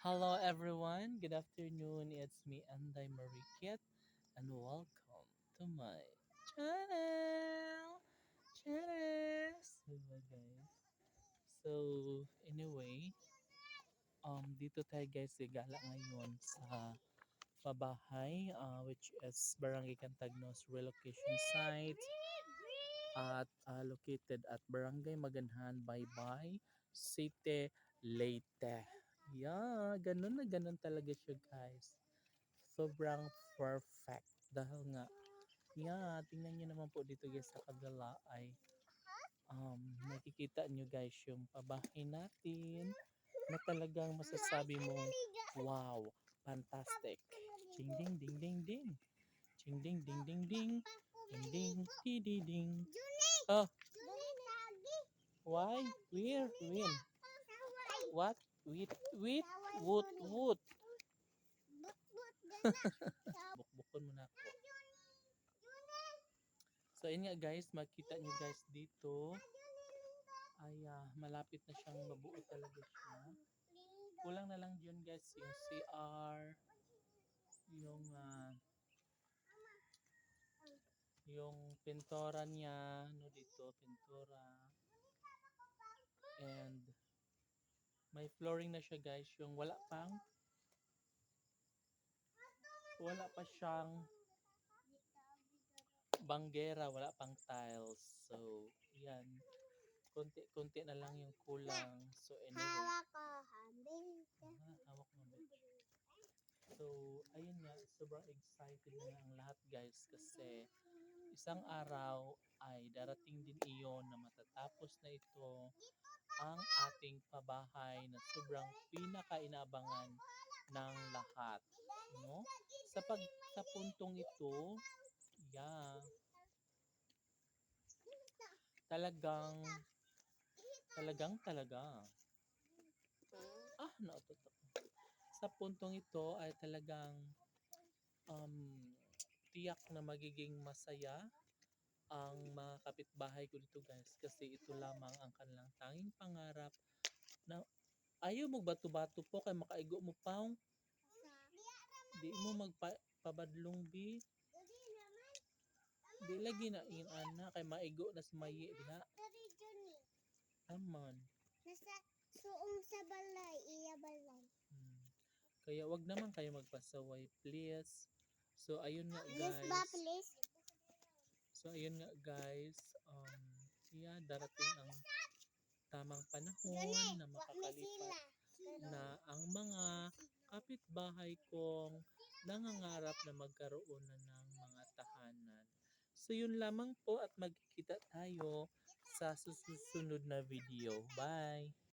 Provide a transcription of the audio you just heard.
Hello everyone, good afternoon. It's me Anday Marikit and welcome to my channel. Channel. So guys. So anyway, dito tayo guys gala ngayon sa pabahay which is Barangay Cantagnos relocation site at located at Barangay Maganhan, Baybay, City, Leyte. Yeah, ganun na ganun talaga siya guys. Sobrang perfect. Dahil nga, yeah, tingnan nyo naman po dito guys sa kabila ay nakikita nyo guys yung pabahay natin na talagang masasabi mong wow, fantastic. Ching ding ding ding ding. Ching ding ding ding ding. Ding ding ding ding ding. Oh, why? Where? When? What? With? Wood. Bukbukon mo na ako. So, yun nga guys, makita nyo guys dito ay malapit na siyang mabuo talaga siya. Kulang na lang yun guys, yung CR, yung pintura niya, no dito, pintura. And may flooring na siya guys, yung wala pa siyang banggera, wala pang tiles. So, yan. Konti-konti na lang yung kulang. So, anyway. Hawak ko, hambing. Hawak mo ba? So, ayun nga, sobrang excited na nga ang lahat guys kasi isang araw ay darating din iyon na matatapos na ito ang ating pabahay na sobrang pinakainabangan ng lahat. No? Sa puntong ito, yeah, talagang talaga. Nautot ako. Sa puntong ito ay talagang um, tiyak na magiging masaya ang mga kapitbahay ko dito guys kasi ito lamang ang kanilang tanging pangarap na ayaw mo bato-bato po kay makaigo mo pa di mo magpabadlong bi di lagi na in ana kay maigo na sumayi diha amon Nasa suong sa balay, iya balay. Kaya wag naman kayo magpasaway please. So ayun nga Please ba, guys. please? So ayun nga guys, yeah, darating ang tamang panahon na makakalipat na ang mga kapitbahay kong nangangarap na magkaroon na ng mga tahanan. So yun lamang po at magkikita tayo sa susunod na video. Bye!